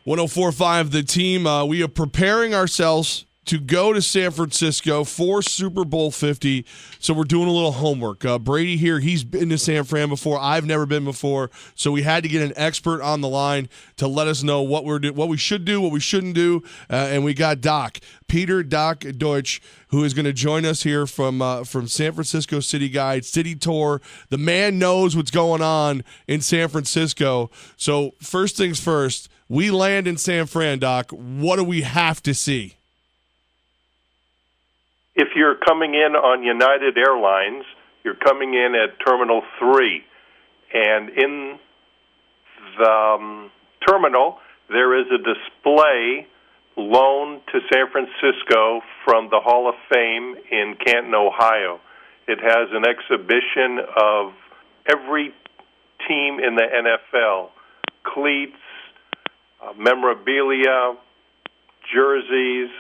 104.5 The Team. We are preparing ourselves to go to San Francisco for Super Bowl 50. So we're doing a little homework. Brady here, he's been to San Fran before. I've never been before. So we had to get an expert on the line to let us know what we should do, what we shouldn't do. And we got Peter Deutsch, who is going to join us here from San Francisco City Guide, City Tour. The man knows what's going on in San Francisco. So first things first, we land in San Fran, Doc. What do we have to see? If you're coming in on United Airlines, you're coming in at Terminal 3. And in the terminal, there is a display loaned to San Francisco from the Hall of Fame in Canton, Ohio. It has an exhibition of every team in the NFL, cleats, memorabilia, jerseys.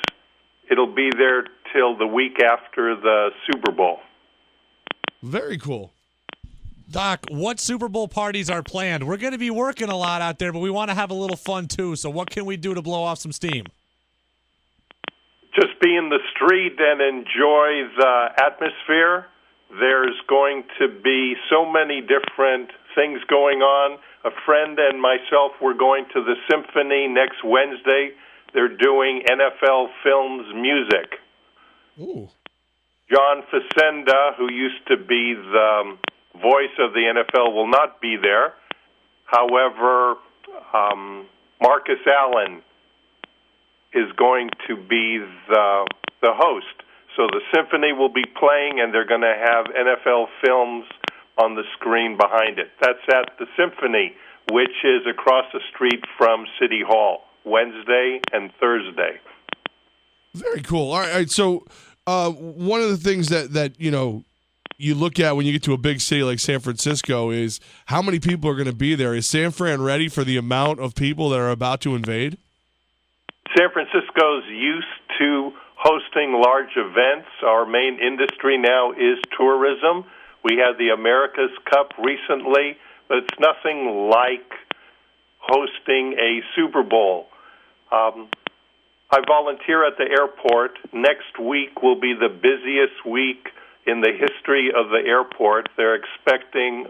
It'll be there till the week after the Super Bowl. Very cool. Doc, what Super Bowl parties are planned? We're going to be working a lot out there, but we want to have a little fun too. So what can we do to blow off some steam? Just be in the street and enjoy the atmosphere. There's going to be so many different things going on. A friend and myself, we're going to the Symphony next Wednesday. They're doing NFL Films music. Ooh. John Facenda, who used to be the voice of the NFL, will not be there. However, Marcus Allen is going to be the host. So the Symphony will be playing, and they're going to have NFL Films on the screen behind it. That's at the Symphony, which is across the street from City Hall, Wednesday and Thursday. Very cool. All right, so one of the things that you look at when you get to a big city like San Francisco is how many people are going to be there. Is San Fran ready for the amount of people that are about to invade? San Francisco's used to hosting large events. Our main industry now is tourism. We had the America's Cup recently, but it's nothing like hosting a Super Bowl. I volunteer at the airport. Next week will be the busiest week in the history of the airport. They're expecting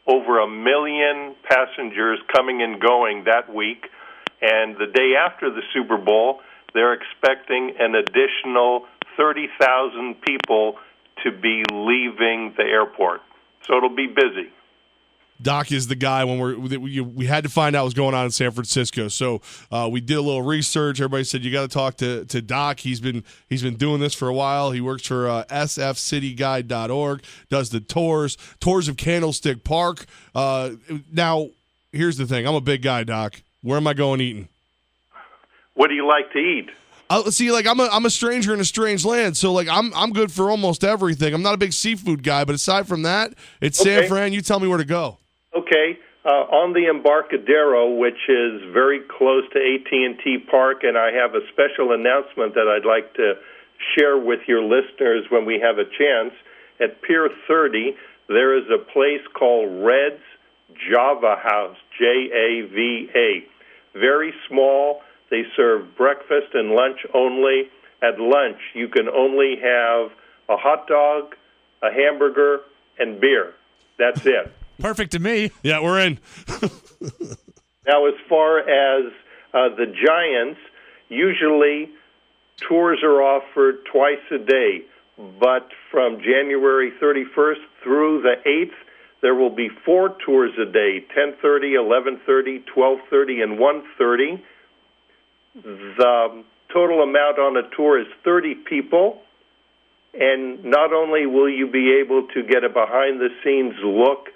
over 1 million passengers coming and going that week. And the day after the Super Bowl, they're expecting an additional 30,000 people to be leaving the airport. So it'll be busy. Doc is the guy when we had to find out what was going on in San Francisco. So we did a little research. Everybody said you got to talk to Doc. He's been doing this for a while. He works for sfcityguide.org, does the tours of Candlestick Park. Now, here's the thing. I'm a big guy, Doc. Where am I going eating? What do you like to eat? See, like I'm a stranger in a strange land, so like I'm good for almost everything. I'm not a big seafood guy, but aside from that, it's okay. San Fran. You tell me where to go. Okay, on the Embarcadero, which is very close to AT&T Park, and I have a special announcement that I'd like to share with your listeners when we have a chance. At Pier 30, there is a place called Red's Java House, Java. Very small. They serve breakfast and lunch only. At lunch, you can only have a hot dog, a hamburger, and beer. That's it. Perfect to me. Yeah, we're in. Now, as far as the Giants, usually tours are offered twice a day, but from January 31st through the 8th, there will be 4 tours a day, 10:30, 11:30, 12:30, and 1:30. The total amount on a tour is 30 people, and not only will you be able to get a behind-the-scenes look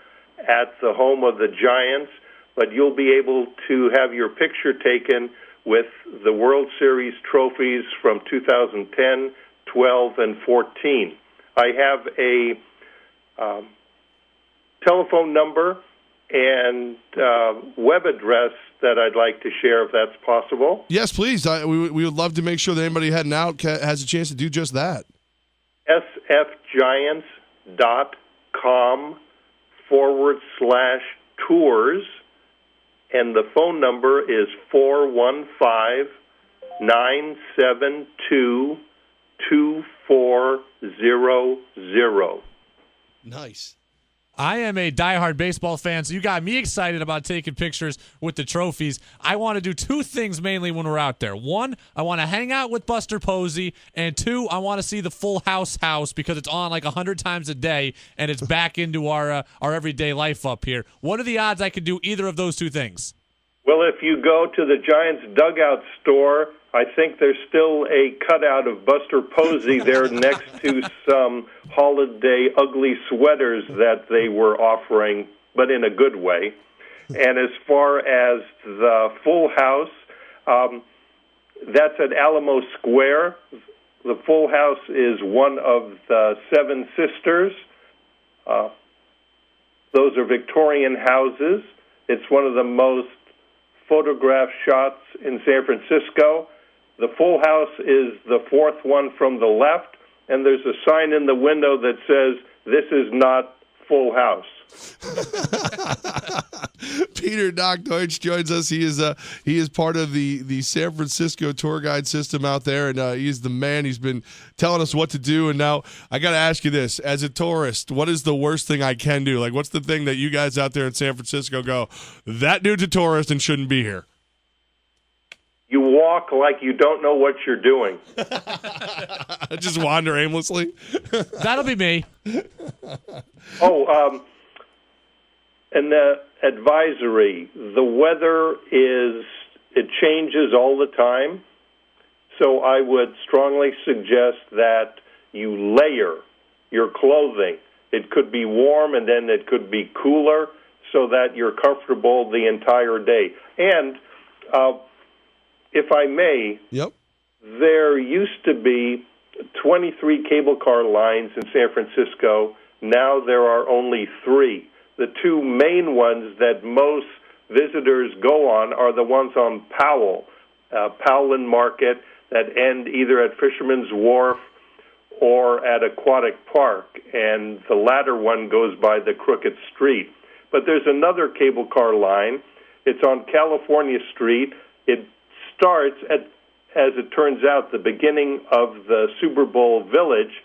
at the home of the Giants, but you'll be able to have your picture taken with the World Series trophies from 2010, 12, and 14. I have a telephone number and web address that I'd like to share, if that's possible. Yes, please. We would love to make sure that anybody heading out has a chance to do just that. sfgiants.com/tours, and the phone number is 415-972-2400. Nice. I am a diehard baseball fan, so you got me excited about taking pictures with the trophies. I want to do two things mainly when we're out there. One, I want to hang out with Buster Posey, and two, I want to see the Full House because it's on like 100 times a day, and it's back into our everyday life up here. What are the odds I could do either of those two things? Well, if you go to the Giants dugout store, I think there's still a cutout of Buster Posey there next to some holiday ugly sweaters that they were offering, but in a good way. And as far as the Full House, that's at Alamo Square. The Full House is one of the Seven Sisters. Those are Victorian houses. It's one of the most photographed shots in San Francisco. The Full House is the fourth one from the left, and there's a sign in the window that says, "This is not Full House." Peter Doc Deutsch joins us. He is part of the San Francisco tour guide system out there, and he's the man. He's been telling us what to do, and now I got to ask you this. As a tourist, what is the worst thing I can do? Like, what's the thing that you guys out there in San Francisco go, that dude's a tourist and shouldn't be here? You walk like you don't know what you're doing. Just wander aimlessly? That'll be me. And the advisory, the weather it changes all the time. So I would strongly suggest that you layer your clothing. It could be warm and then it could be cooler so that you're comfortable the entire day. And if I may, yep. There used to be 23 cable car lines in San Francisco. Now there are only 3. The 2 main ones that most visitors go on are the ones on Powell and Market, that end either at Fisherman's Wharf or at Aquatic Park, and the latter one goes by the Crooked Street. But there's another cable car line. It's on California Street. It starts at, as it turns out, the beginning of the Super Bowl Village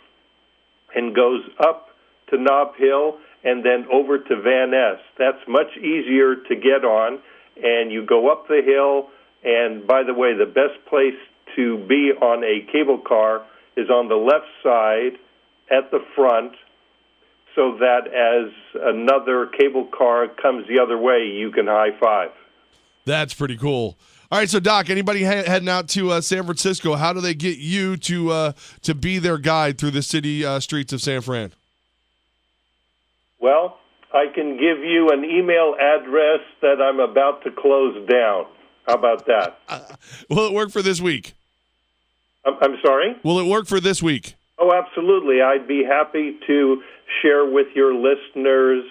and goes up to Nob Hill and then over to Van Ness. That's much easier to get on, and you go up the hill, and by the way, the best place to be on a cable car is on the left side at the front, so that as another cable car comes the other way, you can high-five. That's pretty cool. All right, so Doc, anybody heading out to San Francisco, how do they get you to be their guide through the city streets of San Fran? Well, I can give you an email address that I'm about to close down. How about that? Will it work for this week? I'm sorry? Will it work for this week? Oh, absolutely. I'd be happy to share with your listeners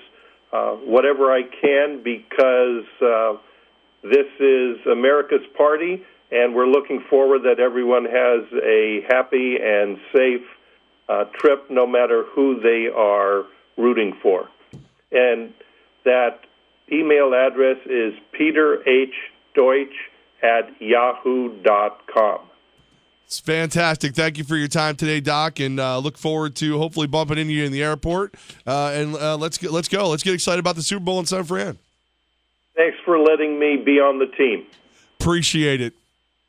whatever I can, because this is America's party, and we're looking forward that everyone has a happy and safe trip, no matter who they are rooting for. And that email address is peterhdeutsch@yahoo.com. It's fantastic. Thank you for your time today, Doc, and look forward to hopefully bumping into you in the airport. Let's go. Let's get excited about the Super Bowl in San Fran. Thanks for letting me be on the team. Appreciate it.